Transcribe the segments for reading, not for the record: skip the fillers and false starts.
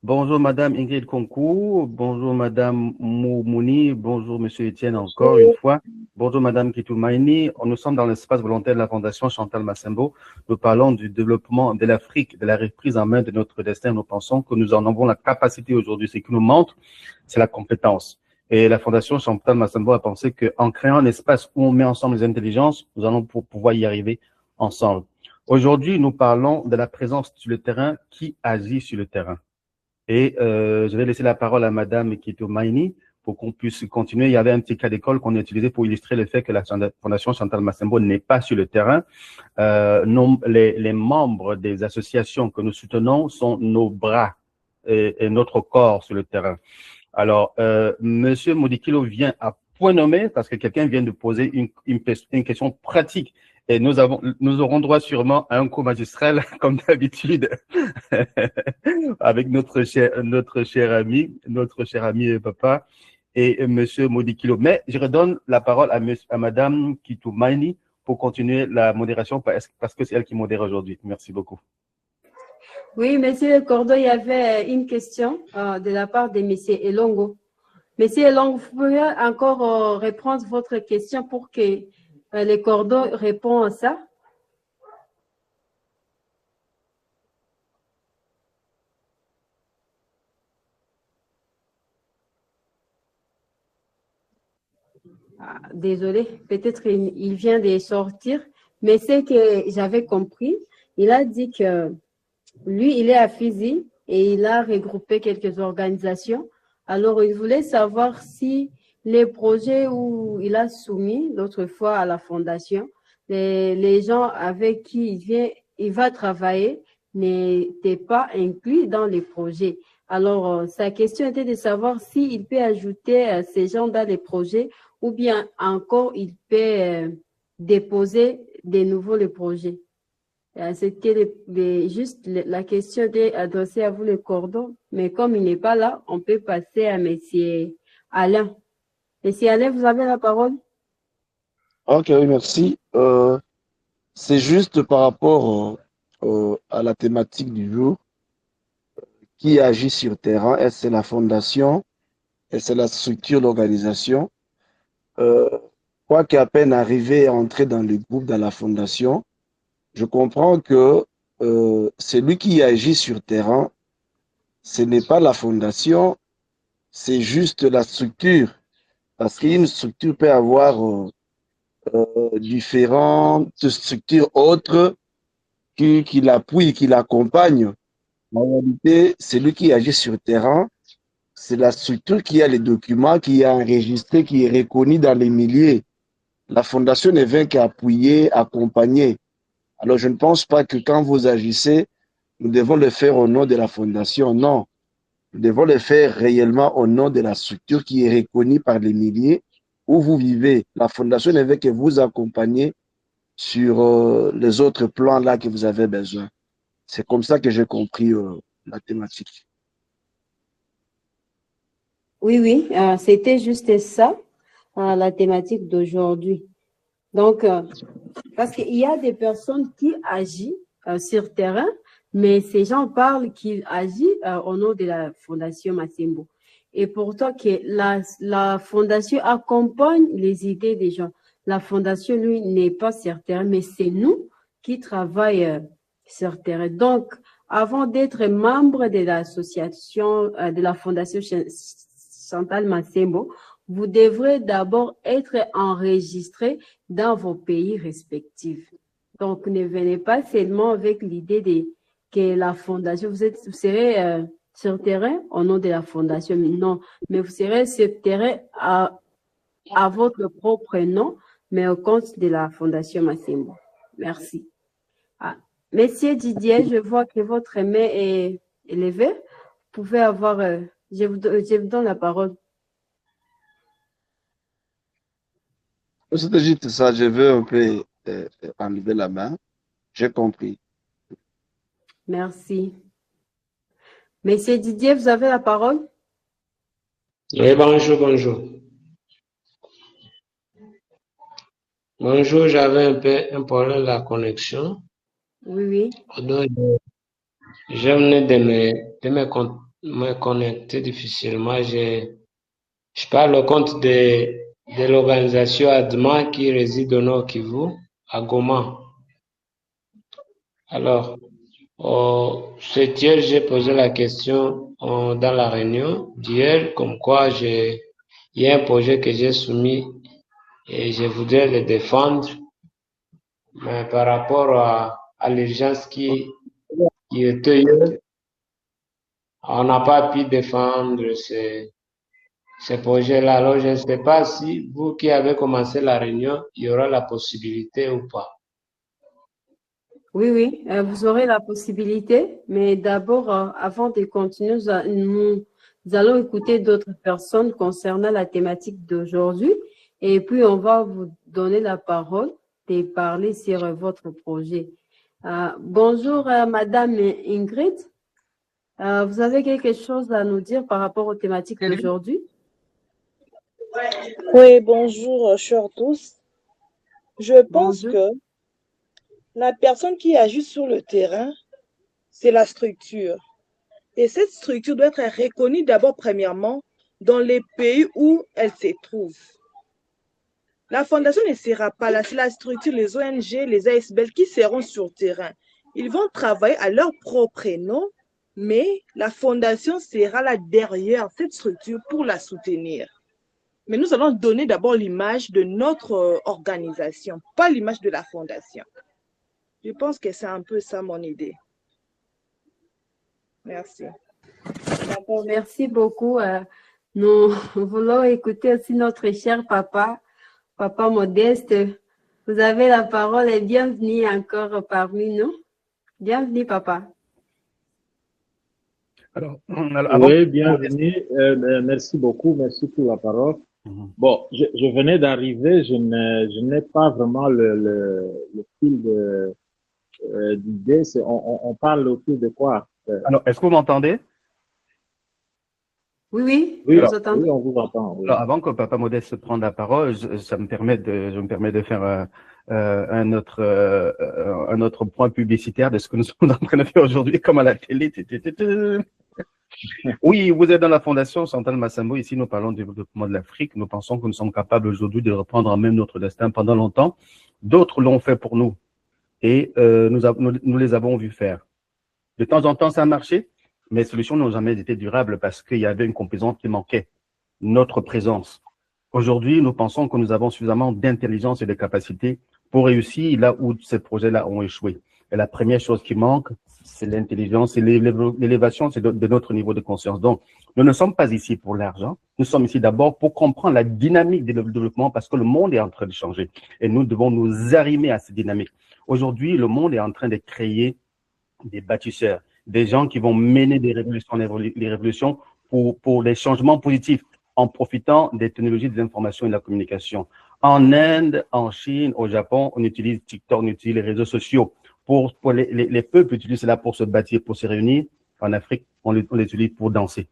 Bonjour Madame Ingrid Concours, bonjour Madame Moumouni, bonjour Monsieur Etienne encore une fois, bonjour Madame Kitoumaini. Nous sommes dans l'espace volontaire de la Fondation Chantal Massembo. Nous parlons du développement de l'Afrique, de la reprise en main de notre destin. Nous pensons que nous en avons la capacité aujourd'hui. Ce qui nous manque, c'est la compétence. Et la Fondation Chantal Massembo a pensé qu'en créant un espace où on met ensemble les intelligences, nous allons pouvoir y arriver ensemble. Aujourd'hui, nous parlons de la présence sur le terrain, qui agit sur le terrain. Et je vais laisser la parole à Madame Kito Maini pour qu'on puisse continuer. Il y avait un petit cas d'école qu'on a utilisé pour illustrer le fait que la Fondation Chantal Massembo n'est pas sur le terrain. Les membres des associations que nous soutenons sont nos bras et notre corps sur le terrain. Alors, Monsieur Modikilo vient à point nommé parce que quelqu'un vient de poser une question pratique. Et nous aurons droit sûrement à un cours magistral, comme d'habitude, avec notre cher ami et papa et Monsieur Modikilo. Mais je redonne la parole à Madame Kitoumaini pour continuer la modération parce que c'est elle qui modère aujourd'hui. Merci beaucoup. Oui, Monsieur Cordo, il y avait une question de la part de Monsieur Elongo. Monsieur Elongo, vous pouvez encore répondre votre question pour que les Cordo répondent à ça? Désolé, peut-être il vient de sortir, mais c'est que j'avais compris. Il a dit que lui, il est à Fizi et il a regroupé quelques organisations. Alors, il voulait savoir si les projets où il a soumis l'autre fois à la fondation, les gens avec qui il va travailler n'étaient pas inclus dans les projets. Alors, sa question était de savoir s'il peut ajouter ces gens dans les projets ou bien encore il peut déposer de nouveau le projet. C'était juste la question est adressée à vous le cordon, mais comme il n'est pas là, on peut passer à Monsieur Alain. Monsieur Alain, vous avez la parole. Ok, oui, merci. C'est juste par rapport à la thématique du jour, qui agit sur terrain, est-ce que c'est la fondation, est-ce que c'est la structure d'organisation. Quoi qu'à peine arrivé à entrer dans le groupe, dans la fondation, je comprends que celui qui agit sur terrain, ce n'est pas la fondation, c'est juste la structure. Parce qu'une structure peut avoir différentes structures autres qui l'appuient, qui l'accompagnent. En réalité, celui qui agit sur le terrain, c'est la structure qui a les documents, qui est enregistré, qui est reconnu dans les milliers. La fondation ne vient qu'appuyer, accompagner. Alors, je ne pense pas que quand vous agissez, nous devons le faire au nom de la fondation. Non. Nous devons le faire réellement au nom de la structure qui est reconnue par les milliers où vous vivez. La fondation ne veut que vous accompagner sur les autres plans là que vous avez besoin. C'est comme ça que j'ai compris la thématique. Oui, c'était juste ça, la thématique d'aujourd'hui. Donc, parce qu'il y a des personnes qui agissent sur terrain, mais ces gens parlent qu'ils agissent au nom de la Fondation Massembo. Et pourtant, que la Fondation accompagne les idées des gens. La Fondation, lui, n'est pas sur terrain, mais c'est nous qui travaillons sur terrain. Donc, avant d'être membre de l'association, de la Fondation Chantal Massembo, vous devrez d'abord être enregistré dans vos pays respectifs. Donc, ne venez pas seulement avec l'idée que la fondation, vous serez sur terrain au nom de la fondation, mais non, mais vous serez sur terrain à votre propre nom, mais au compte de la fondation Massembo. Merci. Monsieur Didier, je vois que votre main est élevée. Vous pouvez avoir, je vous donne la parole. C'est juste ça, je veux un peu enlever la main. J'ai compris. Merci. Monsieur Didier, vous avez la parole. Oui, bonjour. Bonjour, j'avais un peu un problème de la connexion. Oui. Donc, je venais de me me connecter difficilement. Je parle au compte de l'organisation ADMA qui réside au Nord Kivu, à Goma. Alors, hier, j'ai posé la question dans la réunion d'hier, comme quoi il y a un projet que j'ai soumis et je voudrais le défendre, mais par rapport à l'urgence qui était, on n'a pas pu défendre ce projet-là. Alors, je ne sais pas si vous qui avez commencé la réunion, il y aura la possibilité ou pas. Oui, oui, vous aurez la possibilité, mais d'abord, avant de continuer, nous allons écouter d'autres personnes concernant la thématique d'aujourd'hui et puis on va vous donner la parole de parler sur votre projet. Bonjour, Madame Ingrid. Vous avez quelque chose à nous dire par rapport aux thématiques d'aujourd'hui? Oui, bonjour, chers tous. Je pense que la personne qui agit sur le terrain, c'est la structure. Et cette structure doit être reconnue d'abord, premièrement, dans les pays où elle se trouve. La fondation ne sera pas là, c'est la structure, les ONG, les ASBL qui seront sur le terrain. Ils vont travailler à leur propre nom, mais la fondation sera là derrière cette structure pour la soutenir. Mais nous allons donner d'abord l'image de notre organisation, pas l'image de la fondation. Je pense que c'est un peu ça mon idée. Merci. D'accord, merci beaucoup. Nous voulons écouter aussi notre cher papa, Papa Modeste. Vous avez la parole et bienvenue encore parmi nous. Bienvenue, papa. Alors, oui, bienvenue. Merci beaucoup. Merci pour la parole. Bon, je venais d'arriver. Je n'ai pas vraiment le fil d'idée. On parle autour de quoi? Alors, est-ce que vous m'entendez? Oui, oui, vous entendez? Oui, on vous entend. Oui. Alors, avant que Papa Modeste prenne la parole, je me permets de faire un autre point publicitaire de ce que nous sommes en train de faire aujourd'hui, comme à la télé. Oui, vous êtes dans la Fondation Chantal Massembo. Ici, nous parlons du développement de l'Afrique. Nous pensons que nous sommes capables aujourd'hui de reprendre en main notre destin pendant longtemps. D'autres l'ont fait pour nous et nous les avons vus faire. De temps en temps, ça a marché, mais les solutions n'ont jamais été durables parce qu'il y avait une composante qui manquait, notre présence. Aujourd'hui, nous pensons que nous avons suffisamment d'intelligence et de capacité pour réussir là où ces projets-là ont échoué. Et la première chose qui manque, c'est l'intelligence et l'élévation de notre niveau de conscience. Donc, nous ne sommes pas ici pour l'argent. Nous sommes ici d'abord pour comprendre la dynamique du développement parce que le monde est en train de changer et nous devons nous arrimer à cette dynamique. Aujourd'hui, le monde est en train de créer des bâtisseurs, des gens qui vont mener des révolutions pour des changements positifs en profitant des technologies de l'information et de la communication. En Inde, en Chine, au Japon, on utilise TikTok, on utilise les réseaux sociaux. Pour les peuples utilisent cela pour se bâtir, pour se réunir. En Afrique, on l'utilise pour danser.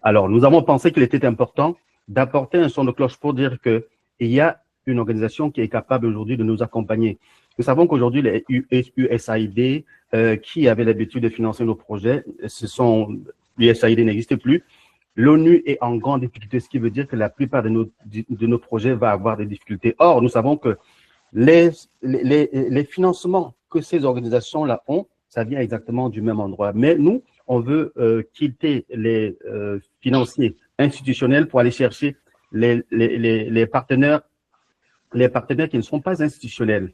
Alors, nous avons pensé qu'il était important d'apporter un son de cloche pour dire qu'il y a une organisation qui est capable aujourd'hui de nous accompagner. Nous savons qu'aujourd'hui, les USAID, qui avaient l'habitude de financer nos projets, l'USAID n'existe plus. L'ONU est en grande difficulté, ce qui veut dire que la plupart de nos projets vont avoir des difficultés. Or, nous savons que les financements que ces organisations-là ont, ça vient exactement du même endroit. Mais nous, on veut quitter les financiers institutionnels pour aller chercher les partenaires qui ne sont pas institutionnels.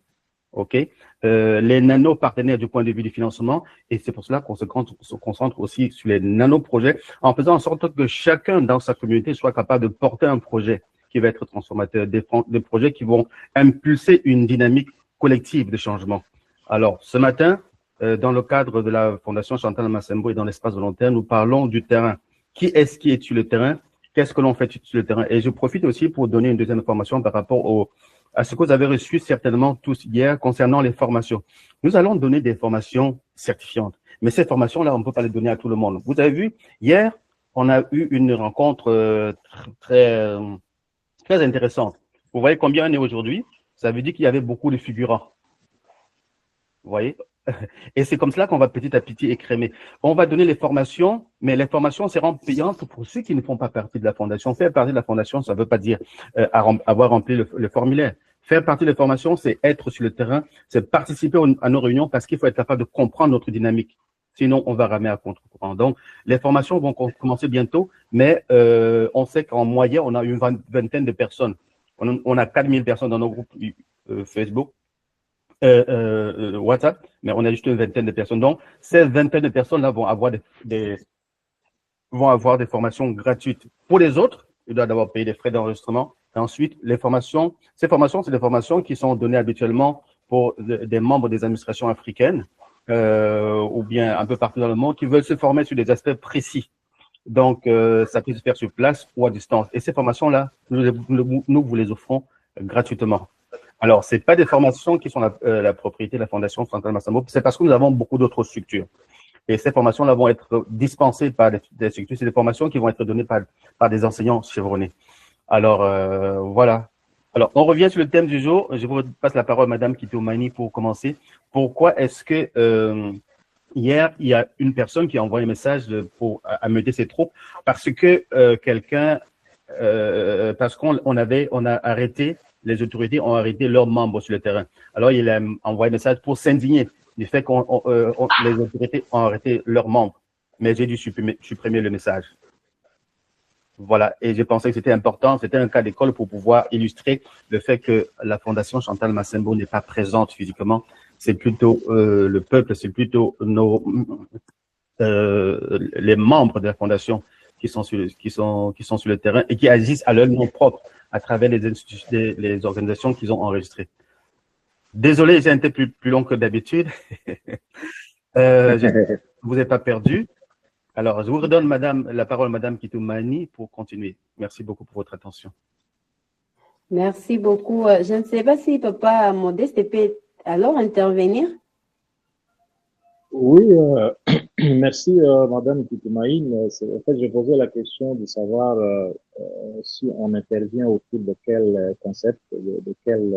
OK, les nano-partenaires du point de vue du financement, et c'est pour cela qu'on se concentre aussi sur les nano-projets, en faisant en sorte que chacun dans sa communauté soit capable de porter un projet qui va être transformateur, des projets qui vont impulser une dynamique collective de changement. Alors, ce matin, dans le cadre de la Fondation Chantal Massembo et dans l'espace volontaire, nous parlons du terrain. Qui est-ce qui est sur le terrain? Qu'est-ce que l'on fait sur le terrain? Et je profite aussi pour donner une deuxième information par rapport à ce que vous avez reçu certainement tous hier concernant les formations. Nous allons donner des formations certifiantes. Mais ces formations-là, on ne peut pas les donner à tout le monde. Vous avez vu, hier, on a eu une rencontre très intéressante. Vous voyez combien on est aujourd'hui? Ça veut dire qu'il y avait beaucoup de figurants. Vous voyez? Et c'est comme cela qu'on va petit à petit écrémer. On va donner les formations, mais les formations seront payantes pour ceux qui ne font pas partie de la fondation. Faire partie de la fondation, ça ne veut pas dire avoir rempli le formulaire. Faire partie de la formation, c'est être sur le terrain, c'est participer à nos réunions parce qu'il faut être capable de comprendre notre dynamique. Sinon, on va ramer à contre-courant. Donc, les formations vont commencer bientôt, mais on sait qu'en moyenne, on a une vingtaine de personnes. On a 4000 personnes dans nos groupes Facebook. WhatsApp, mais on a juste une vingtaine de personnes. Donc, ces vingtaine de personnes-là vont avoir des formations gratuites. Pour les autres, ils doivent d'abord payer des frais d'enregistrement. Et ensuite, ces formations, c'est des formations qui sont données habituellement pour des membres des administrations africaines ou bien un peu partout dans le monde qui veulent se former sur des aspects précis. Donc, ça peut se faire sur place ou à distance. Et ces formations-là, nous vous les offrons gratuitement. Alors, c'est pas des formations qui sont la propriété de la Fondation Chantal Massambo, c'est parce que nous avons beaucoup d'autres structures. Et ces formations-là vont être dispensées par des structures. C'est des formations qui vont être données par des enseignants chevronnés. Alors, voilà. Alors, on revient sur le thème du jour. Je vous passe la parole à Madame Kitoumani pour commencer. Pourquoi est-ce que hier, il y a une personne qui a envoyé un message pour ameuter ses troupes parce que parce qu'on a arrêté, les autorités ont arrêté leurs membres sur le terrain. Alors, il a envoyé un message pour s'indigner du fait que les autorités ont arrêté leurs membres. Mais j'ai dû supprimer le message. Voilà. Et j'ai pensé que c'était important. C'était un cas d'école pour pouvoir illustrer le fait que la Fondation Chantal Massembo n'est pas présente physiquement. C'est plutôt le peuple, c'est plutôt les membres de la Fondation qui sont sur le terrain et qui agissent à leur nom propre à travers les organisations qu'ils ont enregistrées. Désolé, j'ai été plus long que d'habitude. Vous n'êtes pas perdu. Alors, je vous redonne la parole à Madame Kitoumani pour continuer. Merci beaucoup pour votre attention. Merci beaucoup. Je ne sais pas si Papa Modeste peut alors intervenir. Oui, merci Madame Kitoumani. En fait, je posais la question de savoir si on intervient autour de quel concept, de quel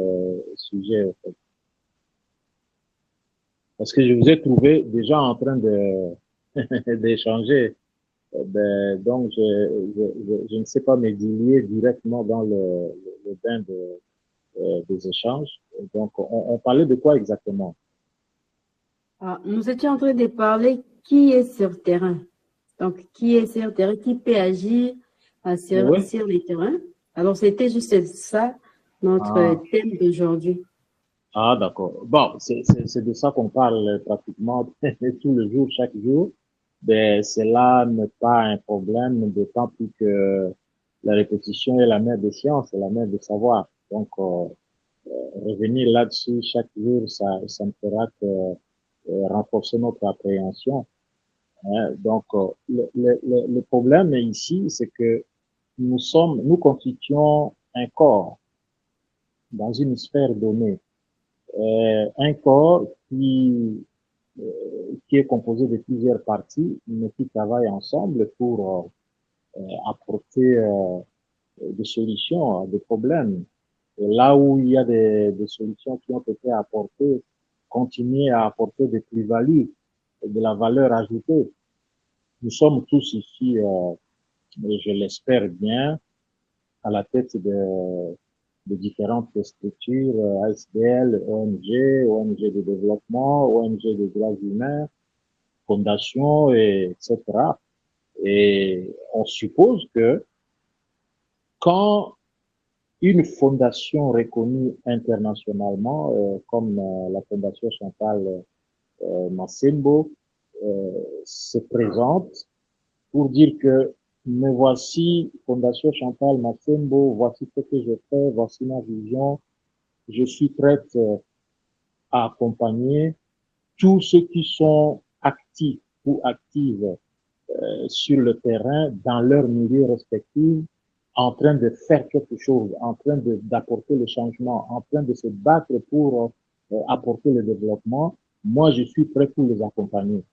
sujet. En fait. Parce que je vous ai trouvé déjà en train d'échanger. Donc, je ne sais pas me diluer directement dans le bain des échanges. Donc, on parlait de quoi exactement? Nous étions en train de parler qui est sur terrain. Donc, qui est sur terrain, qui peut agir sur les terrains. Alors, c'était juste ça, notre thème d'aujourd'hui. Ah, d'accord. Bon, c'est de ça qu'on parle pratiquement tous les jours, chaque jour. Ben, cela n'est pas un problème, d'autant plus que la répétition est la mère des sciences, c'est la mère des savoirs. Donc, revenir là-dessus chaque jour, ça ne fera que renforcer notre appréhension. Hein. Donc, le problème ici, c'est que nous constituons un corps dans une sphère donnée. Un corps qui est composé de plusieurs parties, mais qui travaillent ensemble pour apporter des solutions à des problèmes. Et là où il y a des solutions qui ont été apportées, continuer à apporter des plus-values et de la valeur ajoutée. Nous sommes tous ici, je l'espère bien, à la tête de différentes structures, ASBL, ONG de développement, ONG de droits humains, fondations, etc. Et on suppose que quand une fondation reconnue internationalement, comme la Fondation Chantal Massembo, se présente pour dire que me voici, Fondation Chantal Massembo, voici ce que je fais, voici ma vision. Je suis prête à accompagner tous ceux qui sont actifs ou actives sur le terrain, dans leur milieu respectif, en train de faire quelque chose, en train d'apporter le changement, en train de se battre pour apporter le développement. Moi, je suis prêt pour les accompagner.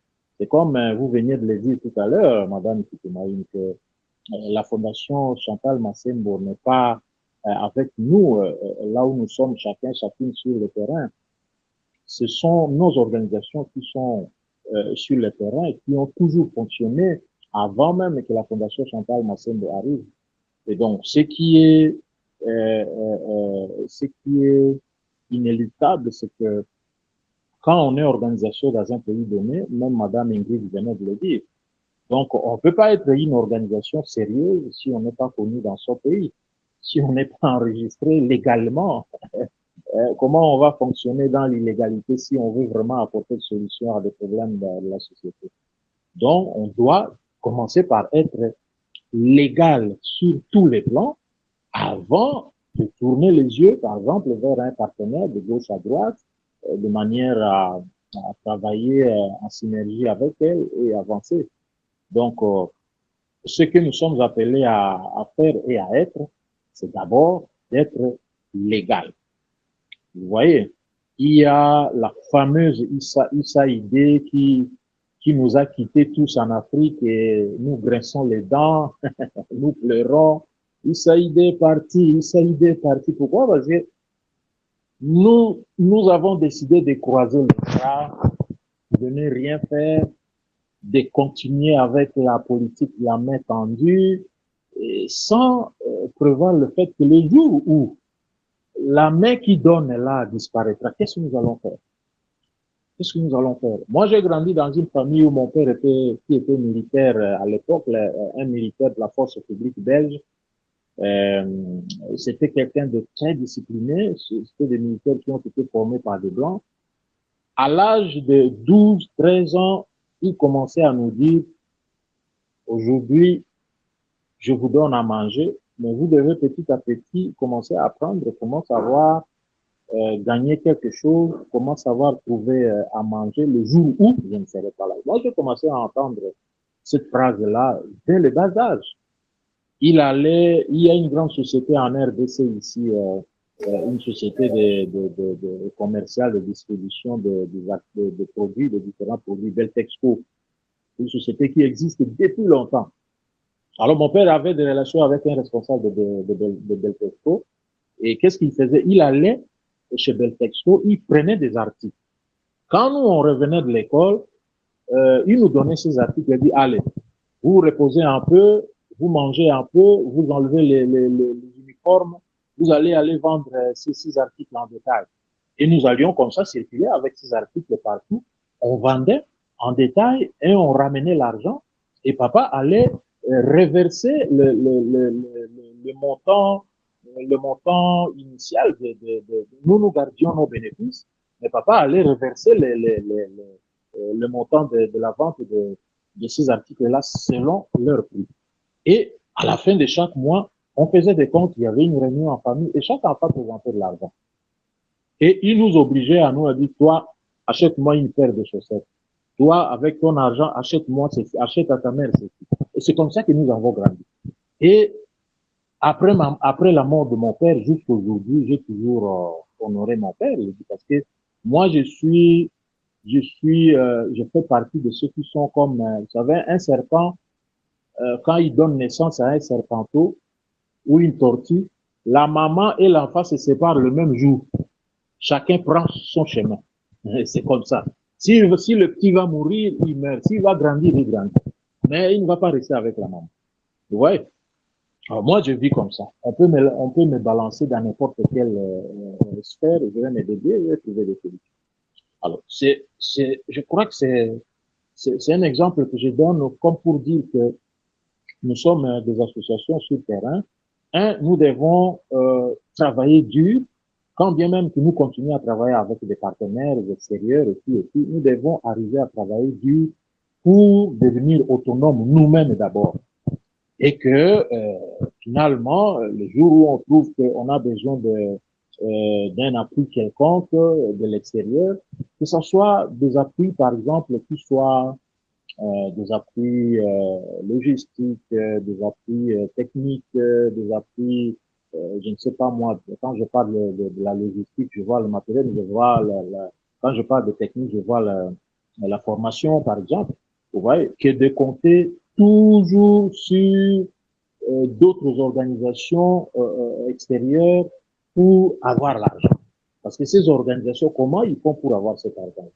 C'est comme vous veniez de le dire tout à l'heure, Madame Kitoumani, que la Fondation Chantal Massembo n'est pas avec nous là où nous sommes chacune sur le terrain. ce sont nos organisations qui sont sur le terrain et qui ont toujours fonctionné avant même que la Fondation Chantal Massembo arrive. Et donc, ce qui est inéluctable, c'est que quand on est organisation dans un pays donné, même Madame Ingrid venait de le dire, donc on ne peut pas être une organisation sérieuse si on n'est pas connu dans son pays, si on n'est pas enregistré légalement. Comment on va fonctionner dans l'illégalité si on veut vraiment apporter une solution à des problèmes de la société? Donc, on doit commencer par être légal sur tous les plans avant de tourner les yeux, par exemple, vers un partenaire de gauche à droite, de manière à travailler en synergie avec elle et avancer. Donc, ce que nous sommes appelés à faire et à être, c'est d'abord d'être légal. Vous voyez, il y a la fameuse Issa idée qui nous a quittés tous en Afrique et nous grinçons les dents, nous pleurons. Issa idée est parti, Issa idée est parti. Pourquoi? Parce que nous avons décidé de croiser les bras, de ne rien faire, de continuer avec la politique de la main tendue, et sans prévoir le fait que le jour où la main qui donne là disparaîtra, qu'est-ce que nous allons faire? Qu'est-ce que nous allons faire? Moi, j'ai grandi dans une famille où mon père qui était militaire à l'époque, un militaire de la force publique belge. C'était quelqu'un de très discipliné. C'était des militaires qui ont été formés par des Blancs. À l'âge de 12, 13 ans, il commençait à nous dire, aujourd'hui, je vous donne à manger, mais vous devez petit à petit commencer à apprendre comment savoir gagner quelque chose, comment savoir trouver à manger le jour où je ne serai pas là. Moi, j'ai commencé à entendre cette phrase-là dès le bas âge. Il y a une grande société en RDC ici, une société de commerciale de distribution de produits, de différents produits, Beltexco, une société qui existe depuis longtemps. Alors, mon père avait des relations avec un responsable de Beltexco. Et qu'est-ce qu'il faisait? Il allait chez Beltexco, il prenait des articles. Quand nous, on revenait de l'école, il nous donnait ces articles. Il dit, allez, vous reposez un peu, vous mangez un peu, vous enlevez les uniformes, vous allez vendre ces 6 articles en détail. Et nous allions comme ça circuler avec ces articles partout. On vendait en détail et on ramenait l'argent. Et papa allait reverser le montant initial nous gardions nos bénéfices, mais papa allait reverser le montant de la vente de ces articles-là selon leur prix. Et à la fin de chaque mois, on faisait des comptes, il y avait une réunion en famille et chaque enfant présentait de l'argent. Et il nous obligeait à nous dire, toi, achète-moi une paire de chaussettes. Toi, avec ton argent, achète-moi ceci, achète à ta mère ceci. Et c'est comme ça que nous avons grandi. Et après la mort de mon père, jusqu'aujourd'hui, j'ai toujours honoré mon père, parce que moi, je fais partie de ceux qui sont comme, vous savez, un serpent, quand il donne naissance à un serpenteau ou une tortue, la maman et l'enfant se séparent le même jour. Chacun prend son chemin. C'est comme ça. Si le petit va mourir, il meurt. S'il va grandir, il grandit. Mais il ne va pas rester avec la maman. Vous voyez? Alors moi, je vis comme ça. On peut me balancer dans n'importe quelle sphère, je vais me dédier, je vais trouver des solutions. Alors, je crois que c'est un exemple que je donne comme pour dire que nous sommes des associations sur le terrain. Nous devons travailler dur, quand bien même que nous continuons à travailler avec des partenaires extérieurs et tout, nous devons arriver à travailler dur pour devenir autonomes nous-mêmes d'abord. Et que finalement, le jour où on trouve qu'on a besoin d'un appui quelconque de l'extérieur, que ce soit des appuis, par exemple, qui soient des appuis logistiques, des appuis techniques, des appuis, je ne sais pas moi, quand je parle de la logistique, je vois le matériel, je vois quand je parle de technique, je vois la formation, par exemple. Vous voyez, que de compter toujours sur d'autres organisations extérieures pour avoir l'argent. Parce que ces organisations, comment ils font pour avoir cet argent?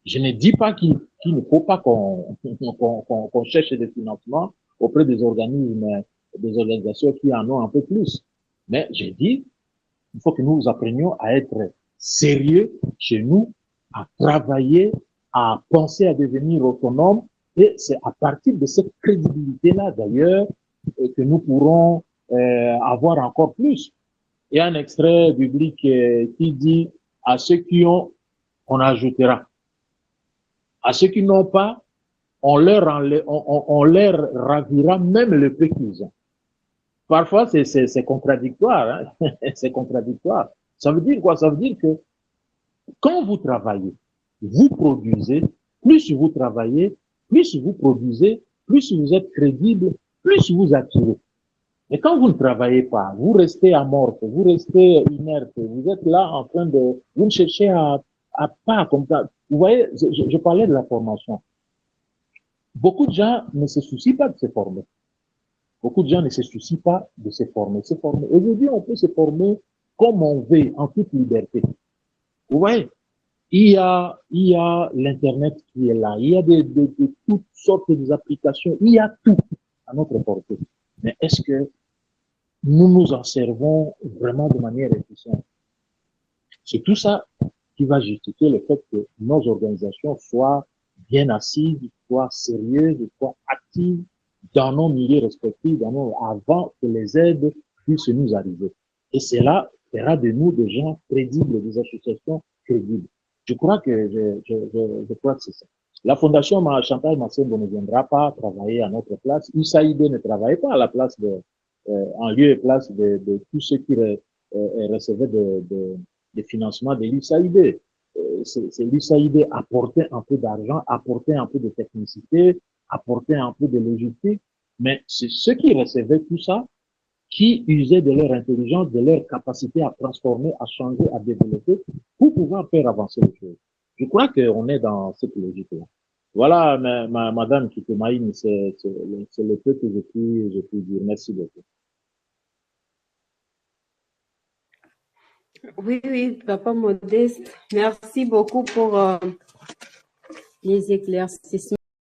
Je ne dis pas qu'il ne faut pas qu'on cherche des financements auprès des organismes, des organisations qui en ont un peu plus. Mais je dis, il faut que nous apprenions à être sérieux chez nous, à travailler, à penser à devenir autonomes. Et c'est à partir de cette crédibilité-là, d'ailleurs, que nous pourrons avoir encore plus. Il y a un extrait biblique qui dit « À ceux qui ont, on ajoutera. À ceux qui n'ont pas, on leur ravira même le peu qu'ils ont. » Parfois, c'est contradictoire. Hein? C'est contradictoire. Ça veut dire quoi? Ça veut dire que quand vous travaillez, vous produisez, plus vous travaillez, plus vous produisez, plus vous êtes crédible, plus vous attirez. Mais quand vous ne travaillez pas, vous restez amorphe, vous restez inerte, vous êtes là en train de, vous ne cherchez à pas comme ça. Vous voyez, je parlais de la formation. Beaucoup de gens ne se soucient pas de se former. Beaucoup de gens ne se soucient pas de se former. Aujourd'hui, on peut se former comme on veut, en toute liberté. Vous voyez, il y a l'Internet qui est là. Il y a de toutes sortes d'applications. Il y a tout à notre portée. Mais est-ce que nous nous en servons vraiment de manière efficiente? C'est tout ça qui va justifier le fait que nos organisations soient bien assises, soient sérieuses, soient actives dans nos milieux respectifs, avant que les aides puissent nous arriver. Et cela fera de nous des gens crédibles, des associations crédibles. Je crois que c'est ça. La Fondation Chantal Massembo ne viendra pas travailler à notre place. USAID ne travaille pas à la place en lieu et place de tous ceux qui recevaient des financements de l'USAID. C'est l'USAID apporter un peu d'argent, apporter un peu de technicité, apporter un peu de logistique, mais c'est ceux qui recevaient tout ça qui usaient de leur intelligence, de leur capacité à transformer, à changer, à développer pour pouvoir faire avancer les choses. Je crois qu'on est dans cette logique-là. Voilà, madame Kitumaïni, c'est le peu que j'ai pu dire. Merci beaucoup. Oui, papa Modeste, merci beaucoup pour les éclaircissements.